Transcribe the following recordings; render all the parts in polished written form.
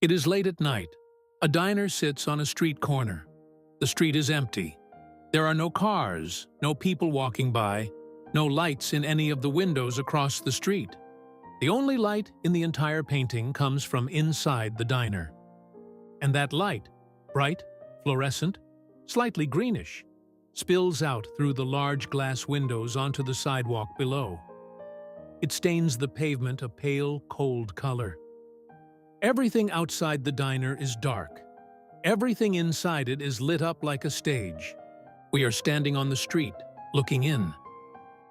It is late at night. A diner sits on a street corner. The street is empty. There are no cars, no people walking by, no lights in any of the windows across the street. The only light in the entire painting comes from inside the diner. And that light, bright, fluorescent, slightly greenish, spills out through the large glass windows onto the sidewalk below. It stains the pavement a pale, cold color. Everything outside the diner is dark. Everything inside it is lit up like a stage. We are standing on the street, looking in.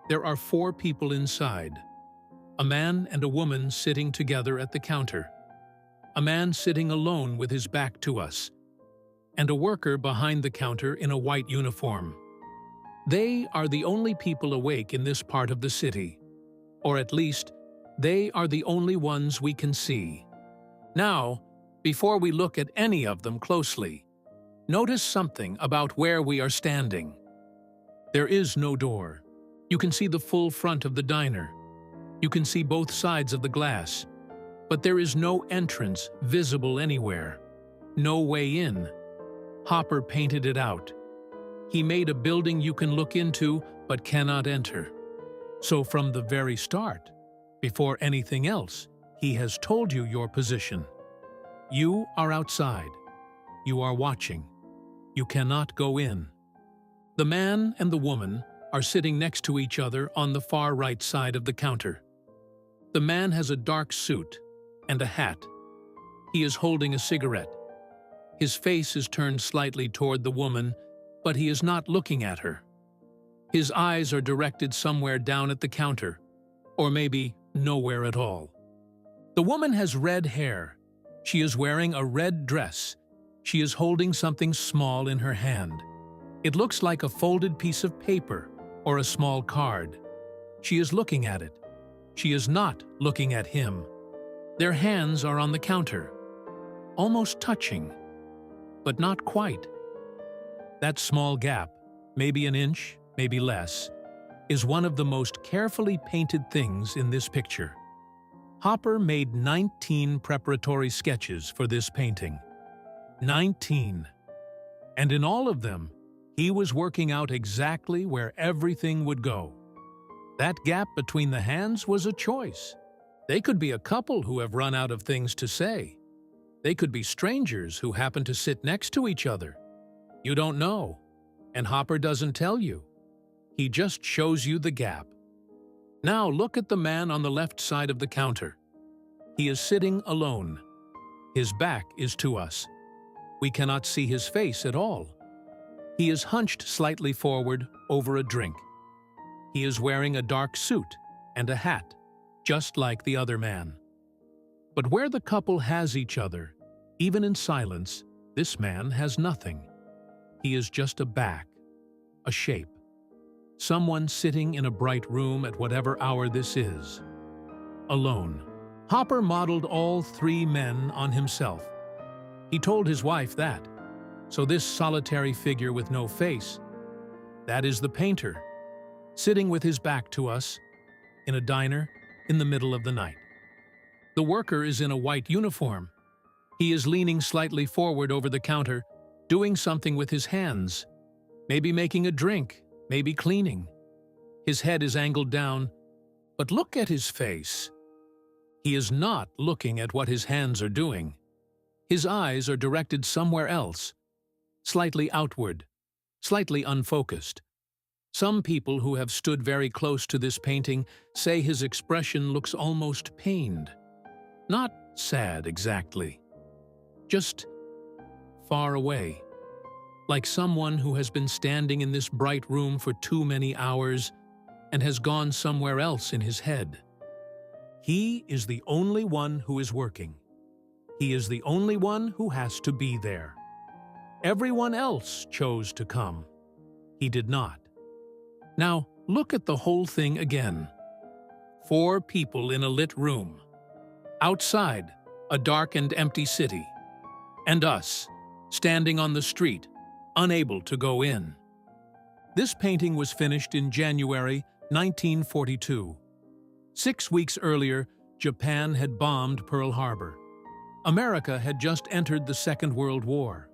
There are 4 people inside. A man and a woman sitting together at the counter. A man sitting alone with his back to us. And a worker behind the counter in a white uniform. They are the only people awake in this part of the city. Or at least, they are the only ones we can see. Now, before we look at any of them closely, notice something about where we are standing. There is no door. You can see the full front of the diner. You can see both sides of the glass. But there is no entrance visible anywhere. No way in. Hopper painted it out. He made a building you can look into but cannot enter. So from the very start, before anything else, he has told you your position. You are outside. You are watching. You cannot go in. The man and the woman are sitting next to each other on the far right side of the counter. The man has a dark suit and a hat. He is holding a cigarette. His face is turned slightly toward the woman, but he is not looking at her. His eyes are directed somewhere down at the counter, or maybe nowhere at all. The woman has red hair. She is wearing a red dress. She is holding something small in her hand. It looks like a folded piece of paper or a small card. She is looking at it. She is not looking at him. Their hands are on the counter, almost touching, but not quite. That small gap, maybe an inch, maybe less, is one of the most carefully painted things in this picture. Hopper made 19 preparatory sketches for this painting. 19. And in all of them, he was working out exactly where everything would go. That gap between the hands was a choice. They could be a couple who have run out of things to say. They could be strangers who happen to sit next to each other. You don't know, and Hopper doesn't tell you. He just shows you the gap. Now look at the man on the left side of the counter. He is sitting alone. His back is to us. We cannot see his face at all. He is hunched slightly forward over a drink. He is wearing a dark suit and a hat, just like the other man. But where the couple has each other, even in silence, this man has nothing. He is just a back, a shape. Someone sitting in a bright room at whatever hour this is. Alone. Hopper modeled all 3 men on himself. He told his wife that. So this solitary figure with no face, that is the painter, sitting with his back to us, in a diner, in the middle of the night. The worker is in a white uniform. He is leaning slightly forward over the counter, doing something with his hands, maybe making a drink, maybe cleaning. His head is angled down, but look at his face. He is not looking at what his hands are doing. His eyes are directed somewhere else, slightly outward, slightly unfocused. Some people who have stood very close to this painting say his expression looks almost pained. Not sad exactly, just far away. Like someone who has been standing in this bright room for too many hours and has gone somewhere else in his head. He is the only one who is working. He is the only one who has to be there. Everyone else chose to come. He did not. Now, look at the whole thing again. 4 people in a lit room. Outside, a dark and empty city. And us, standing on the street, unable to go in. This painting was finished in January 1942. 6 weeks earlier, Japan had bombed Pearl Harbor. America had just entered the Second World War.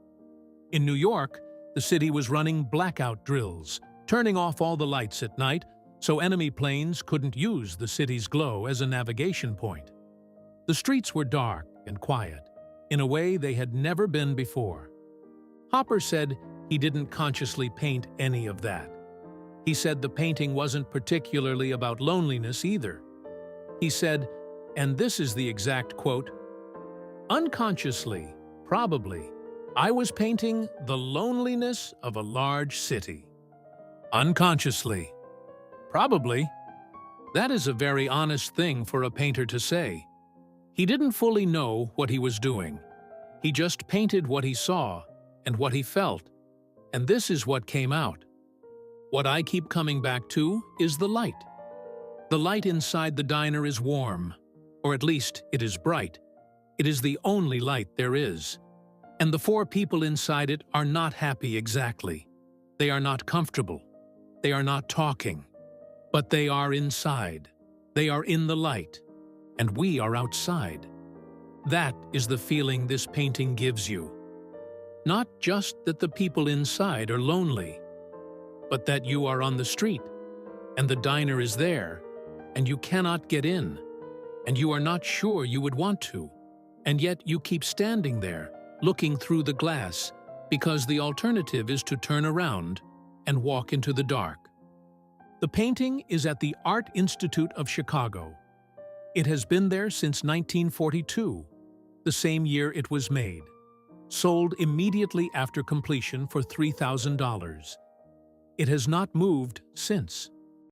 In New York, the city was running blackout drills, turning off all the lights at night so enemy planes couldn't use the city's glow as a navigation point. The streets were dark and quiet, in a way they had never been before. Hopper said he didn't consciously paint any of that. He said the painting wasn't particularly about loneliness either. He said, and this is the exact quote, "Unconsciously, probably, I was painting the loneliness of a large city." Unconsciously. Probably. That is a very honest thing for a painter to say. He didn't fully know what he was doing. He just painted what he saw and what he felt, and this is what came out. What I keep coming back to is the light. The light inside the diner is warm, or at least it is bright. It is the only light there is. And the four people inside it are not happy exactly. They are not comfortable. They are not talking. But they are inside. They are in the light. And we are outside. That is the feeling this painting gives you. Not just that the people inside are lonely, but that you are on the street, and the diner is there, and you cannot get in, and you are not sure you would want to, and yet you keep standing there, looking through the glass, because the alternative is to turn around and walk into the dark. The painting is at the Art Institute of Chicago. It has been there since 1942, the same year it was made. Sold immediately after completion for $3,000. It has not moved since.